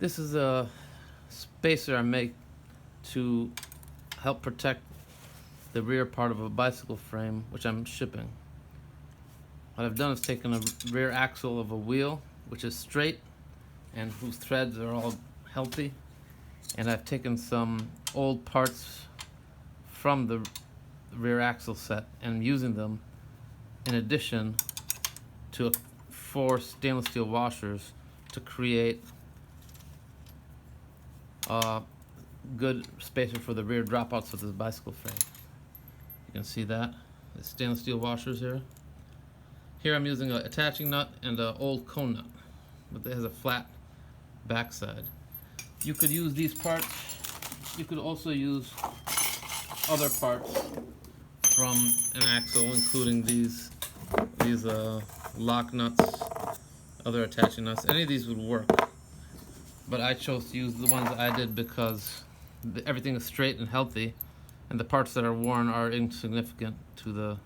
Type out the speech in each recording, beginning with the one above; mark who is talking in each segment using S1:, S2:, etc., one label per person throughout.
S1: This is a spacer I make to help protect the rear part of a bicycle frame, which I'm shipping. What I've done is taken a rear axle of a wheel, which is straight and whose threads are all healthy, and I've taken some old parts from the rear axle set and using them in addition to 4 stainless steel washers to create a good spacer for the rear dropouts of the bicycle frame. You can see that. The stainless steel washers here. Here I'm using an attaching nut and an old cone nut, but it has a flat backside. You could use these parts. You could also use other parts from an axle, including these lock nuts, other attaching nuts. Any of these would work, but I chose to use the ones I did because everything is straight and healthy, and the parts that are worn are insignificant to the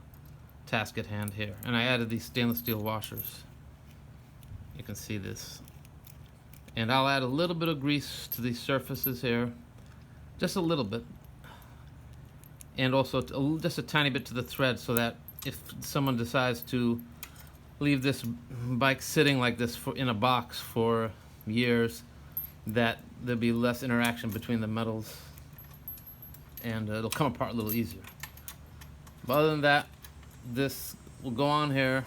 S1: task at hand here. And I added these stainless steel washers. You can see this. And I'll add a little bit of grease to these surfaces here, just a little bit, and also just a tiny bit to the thread, so that if someone decides to leave this bike sitting like this in a box for years, that there'll be less interaction between the metals and it'll come apart a little easier. But other than that, this will go on here,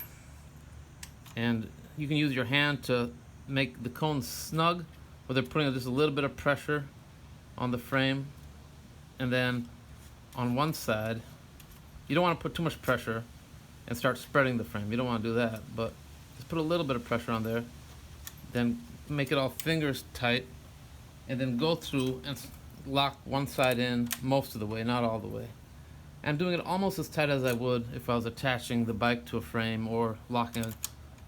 S1: and you can use your hand to make the cones snug, where they're putting just a little bit of pressure on the frame, and then on one side, you don't want to put too much pressure and start spreading the frame. You don't want to do that, but just put a little bit of pressure on there, then make it all fingers tight, and then go through and lock one side in most of the way, not all the way. I'm doing it almost as tight as I would if I was attaching the bike to a frame or locking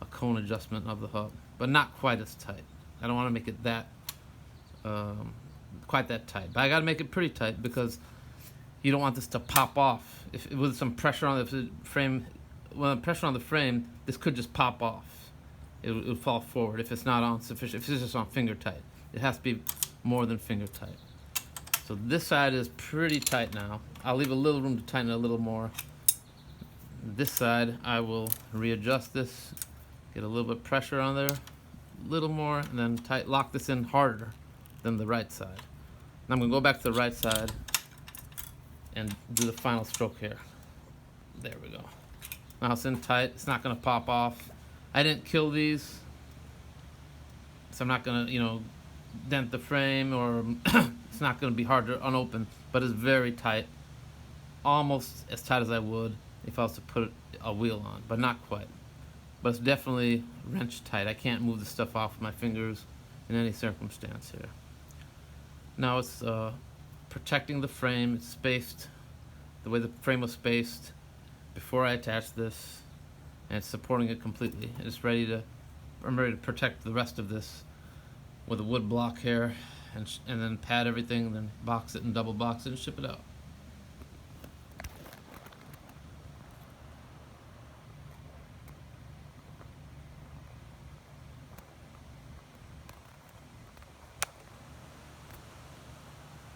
S1: a cone adjustment of the hub, but not quite as tight. I don't want to make it that quite that tight, but I got to make it pretty tight because you don't want this to pop off. If with some pressure on the frame, pressure on the frame, this could just pop off. It would fall forward if it's not on sufficient. If it's just on finger tight, it has to be more than finger tight. So this side is pretty tight now. I'll leave a little room to tighten it a little more. This side, I will readjust this, get a little bit of pressure on there, a little more, and then lock this in harder than the right side. Now I'm gonna go back to the right side and do the final stroke here. There we go. Now it's in tight, it's not gonna pop off. I didn't kill these, so I'm not gonna, dent the frame, or it's not gonna be hard to unopen, but it's very tight. Almost as tight as I would if I was to put a wheel on, but not quite. But it's definitely wrench tight. I can't move the stuff off with my fingers in any circumstance here. Now it's protecting the frame. It's spaced the way the frame was spaced before I attached this, and it's supporting it completely. And it's I'm ready to protect the rest of this with a wood block here, and then pad everything, then box it and double box it and ship it out.